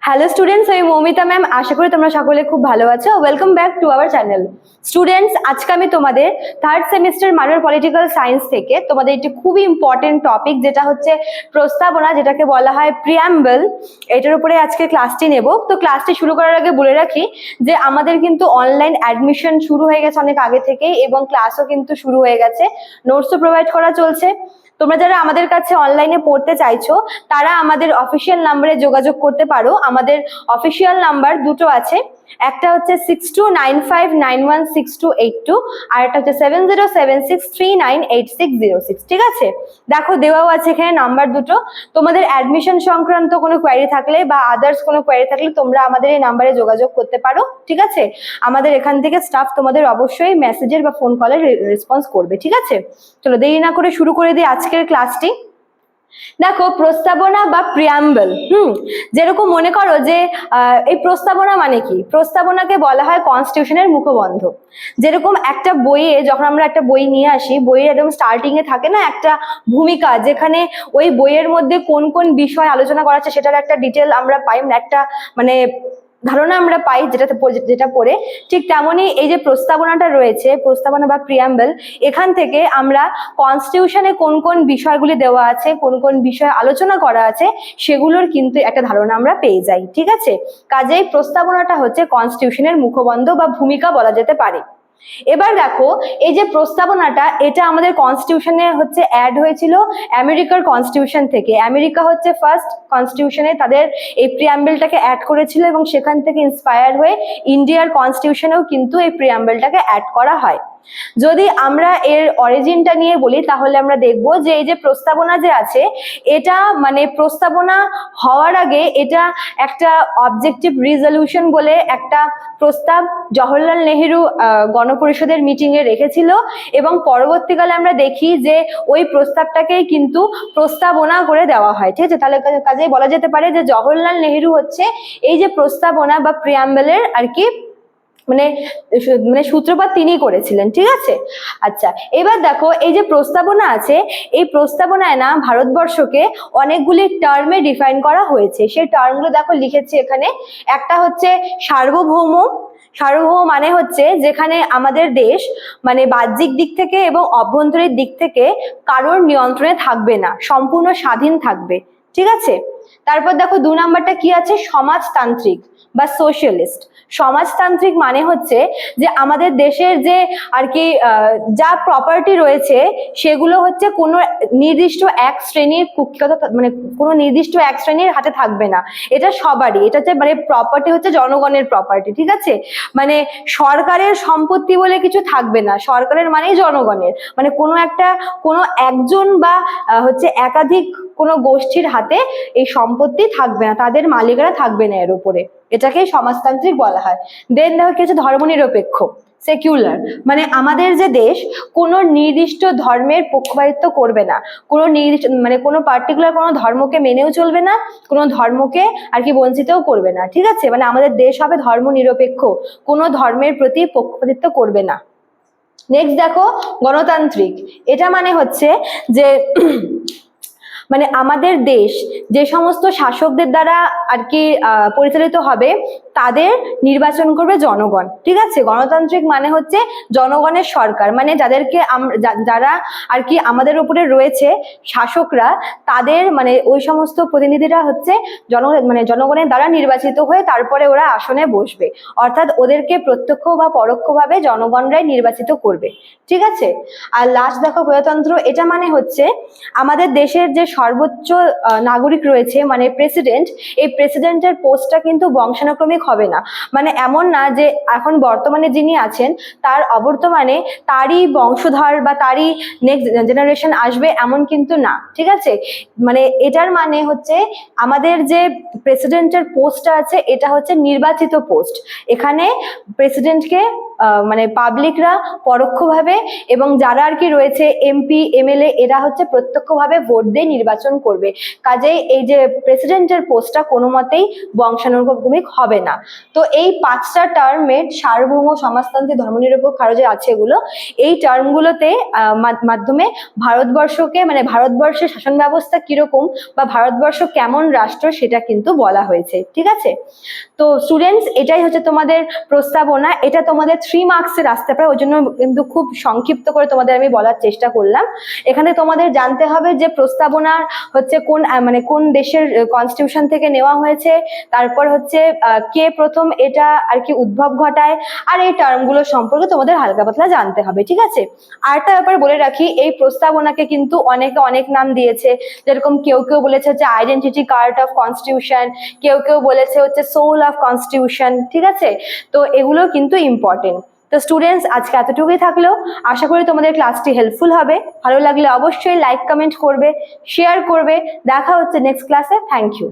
Hello students, আমি Moumita ma'am. আশা করি তোমরা সকলে খুব ভালো আছো। Welcome back to our channel. Students, আজকে আমি তোমাদের third semester minor political science থেকে তোমাদের একটি খুবই ইম্পর্টেন্ট টপিক, যেটা হচ্ছে প্রস্তাবনা, যেটাকে বলা হয় প্রিয়াম্বল, এটার উপরে আজকে ক্লাসটি নেব। তো ক্লাসটি শুরু করার আগে বলে রাখি যে আমাদের কিন্তু অনলাইন অ্যাডমিশন শুরু হয়ে গেছে অনেক আগে থেকেই, এবং ক্লাসও কিন্তু শুরু হয়ে গেছে, নোটসও প্রোভাইড করা চলছে। তোমরা যারা আমাদের কাছে অনলাইনে পড়তে চাইছো তারা আমাদের অফিসিয়াল নাম্বারে যোগাযোগ করতে পারো। আমাদের অফিসিয়াল নাম্বার দুটো আছে, একটা হচ্ছে 6295916282, আর একটা হচ্ছে 7076398606। ঠিক আছে, দেখো দেওয়াও আছে এখানে নাম্বার দুটো। তোমাদের অ্যাডমিশন সংক্রান্ত কোনো কোয়ারি থাকলে বা আদার্স কোনো কোয়ারি থাকলে তোমরা আমাদের এই নাম্বারে যোগাযোগ করতে পারো। ঠিক আছে, আমাদের এখান থেকে স্টাফ তোমাদের অবশ্যই মেসেজের বা ফোন কলের রেসপন্স করবে। ঠিক আছে, চলো দেরি না করে শুরু করে দিই আজকের ক্লাসটি। দেখো, প্রস্তাবনা বা প্রিয়াম্বল, যেরকম মনে করো যে এই প্রস্তাবনা মানে কি? প্রস্তাবনাকে বলা হয় কনস্টিটিউশনের মুখবন্ধ। যেরকম একটা বইয়ে, যখন আমরা একটা বই নিয়ে আসি, বইয়ের একদম স্টার্টিং এ থাকে না একটা ভূমিকা, যেখানে ওই বইয়ের মধ্যে কোন কোন বিষয় আলোচনা করা আছে সেটার একটা ডিটেল আমরা পাই, একটা মানে ধারণা আমরা পাই যেটা পড়ে। ঠিক তেমনই এই যে প্রস্তাবনাটা রয়েছে, প্রস্তাবনা বা প্রিয়াম্বল, এখান থেকে আমরা কনস্টিটিউশনে কোন কোন বিষয়গুলি দেওয়া আছে, কোন কোন বিষয় আলোচনা করা আছে, সেগুলোর কিন্তু একটা ধারণা আমরা পেয়ে যাই। ঠিক আছে, কাজেই প্রস্তাবনাটা হচ্ছে কনস্টিটিউশনের মুখবন্ধ বা ভূমিকা বলা যেতে পারে। এবার দেখো, এই যে প্রস্তাবনাটা, এটা আমাদের কনস্টিটিউশনে হচ্ছে অ্যাড হয়েছিল আমেরিকার কনস্টিটিউশন থেকে। আমেরিকা হচ্ছে ফার্স্ট কনস্টিটিউশনে তাদের এই প্রিয়াম্বলটাকে অ্যাড করেছিল, এবং সেখান থেকে ইন্সপায়ার হয়ে ইন্ডিয়ার কনস্টিটিউশনেও কিন্তু এই প্রিয়াম্বলটাকে অ্যাড করা হয়। যদি আমরা এর অরিজিনটা নিয়ে বলি, তাহলে আমরা দেখব যে এই যে প্রস্তাবনা যে আছে, এটা মানে প্রস্তাবনা হওয়ার আগে এটা একটা অবজেক্টিভ রিজলিউশন বলে একটা প্রস্তাব জওহরলাল নেহেরু গণপরিষদের মিটিং এ রেখেছিল, এবং পরবর্তীকালে আমরা দেখি যে ওই প্রস্তাবটাকেই কিন্তু প্রস্তাবনা করে দেওয়া হয়। ঠিক আছে, তাহলে কাজেই বলা যেতে পারে যে জওহরলাল নেহেরু হচ্ছে এই যে প্রস্তাবনা বা প্রিয়াম্বলের আর কি মানে সূত্রপাত তিনি করেছিলেন। ঠিক আছে, আচ্ছা এবার দেখো, এই যে প্রস্তাবনা আছে, এই প্রস্তাবনায় না ভারতবর্ষকে অনেকগুলি টার্মে ডিফাইন করা হয়েছে। সেই টার্মগুলো দেখো লিখেছি এখানে। একটা হচ্ছে সার্বভৌম। সার্বভৌম মানে হচ্ছে যেখানে আমাদের দেশ মানে বাহ্যিক দিক থেকে এবং অভ্যন্তরীণ দিক থেকে কারোর নিয়ন্ত্রণে থাকবে না, সম্পূর্ণ স্বাধীন থাকবে। ঠিক আছে, তারপর দেখো 2 নাম্বারটা কি আছে, সমাজতান্ত্রিক বা সোশ্যালিস্ট। সমাজতান্ত্রিক মানে হচ্ছে যে আমাদের দেশের যে আর কি যা প্রপার্টি রয়েছে, সেগুলো হচ্ছে কোনো নির্দিষ্ট এক শ্রেণীর কুক্ষিগত, মানে কোনো নির্দিষ্ট এক শ্রেণীর হাতে থাকবে না, এটা সবারই। এটা হচ্ছে মানে প্রপার্টি হচ্ছে জনগণের প্রপার্টি। ঠিক আছে, মানে সরকারের সম্পত্তি বলে কিছু থাকবে না, সরকারের মানেই জনগণের, মানে কোনো একজন বা হচ্ছে একাধিক কোনো গোষ্ঠীর হাতে এই সম্পত্তি থাকবে না, তাদের মালিকানা থাকবে না এর উপরে, এটাকেই সমাজতান্ত্রিক বলা হয়। দেন দেখো কি হচ্ছে ধর্মনিরপেক্ষ, সেকুলার, মানে আমাদের যে দেশ কোনো নির্দিষ্ট ধর্মের পক্ষপাতিত্ব করবে না, কোনো নির্দিষ্ট মানে কোনো পার্টিকুলার কোনো ধর্মকে মেনেও চলবে না, কোনো ধর্মকে আর কি বঞ্চিতও করবে না। ঠিক আছে, মানে আমাদের দেশ হবে ধর্মনিরপেক্ষ, কোনো ধর্মের প্রতি পক্ষপাতিত্ব করবে না। নেক্সট দেখো গণতান্ত্রিক। এটা মানে হচ্ছে যে মানে আমাদের দেশ যে সমস্ত শাসকদের দ্বারা আর কি পরিচালিত হবে, তাদের নির্বাচন করবে জনগণ। ঠিক আছে, গণতান্ত্রিক মানে হচ্ছে জনগণের সরকার, মানে যাদেরকে যারা আর কি আমাদের উপরে রয়েছে শাসকরা, তাদের মানে ওই সমস্ত প্রতিনিধিরা হচ্ছে জনগণের দ্বারা নির্বাচিত হয়ে তারপরে ওরা আসনে বসবে, অর্থাৎ ওদেরকে প্রত্যক্ষ বা পরোক্ষভাবে জনগণরাই নির্বাচিত করবে। ঠিক আছে, আর লাস্ট দেখো প্রজাতন্ত্র। এটা মানে হচ্ছে আমাদের দেশের যে সর্বোচ্চ নাগরিক রয়েছে মানে প্রেসিডেন্ট, এই প্রেসিডেন্টের পোস্টটা কিন্তু বংশানুক্রমিক হবে না, মানে এমন না যে এখন বর্তমানে যিনি আছেন তার অবর্তমানে তারই বংশধর বা তারই নেক্সট জেনারেশন আসবে, এমন কিন্তু না। ঠিক আছে, মানে এটার মানে হচ্ছে আমাদের যে প্রেসিডেন্টের পোস্টটা আছে, এটা হচ্ছে নির্বাচিত পোস্ট। এখানে প্রেসিডেন্টকে মানে পাবলিকরা পরোক্ষভাবে এবং যারা আর কি রয়েছে এমপি এমএলএ, এরা হচ্ছে প্রত্যক্ষভাবে ভোট দিয়ে নির্বাচিত নির্বাচন করবে। কাজেই এই যে প্রেসিডেন্টের পোস্টটা কোনো মতেই বংশানুক্রমিক হবে না। তো এই 5টা টার্মের সার্বভৌম, সমাজতান্ত্রিক, ধর্মনিরপেক্ষ আরো যে আছে এগুলো, এই টার্মগুলোতে মাধ্যমে ভারতবর্ষকে মানে ভারতবর্ষের শাসন ব্যবস্থা কিরকম বা ভারতবর্ষ কেমন রাষ্ট্র সেটা কিন্তু বলা হয়েছে। ঠিক আছে, তো স্টুডেন্টস এটাই হচ্ছে তোমাদের প্রস্তাবনা। এটা তোমাদের 3 মার্কসের আসতে পারে, ওই জন্য কিন্তু খুব সংক্ষিপ্ত করে তোমাদের আমি বলার চেষ্টা করলাম। এখানে তোমাদের জানতে হবে যে প্রস্তাবনা হচ্ছে কোন দেশের কনস্টিটিউশন থেকে নেওয়া হয়েছে, তারপর হচ্ছে কে প্রথম এটা আর কি উদ্ভব ঘটায়, আর এই টার্মগুলো সম্পর্কে তোমাদের হালকা পাতলা জানতে হবে। ঠিক আছে, আরেকটা ব্যাপার বলে রাখি, এই প্রস্তাবনাকে কিন্তু অনেকে অনেক নাম দিয়েছে, যেরকম কেউ কেউ বলেছে হচ্ছে আইডেন্টিটি কার্ড অফ কনস্টিটিউশন, কেউ কেউ বলেছে হচ্ছে সোল অফ কনস্টিটিউশন। ঠিক আছে, তো এগুলো কিন্তু ইম্পর্টেন্ট। তো স্টুডেন্টস আজকে এতটুকুই থাকলো, আশা করি তোমাদের ক্লাসটি হেল্পফুল হবে। ভালো লাগলে অবশ্যই লাইক কমেন্ট করবে, শেয়ার করবে। দেখা হচ্ছে নেক্সট ক্লাসে। Thank you.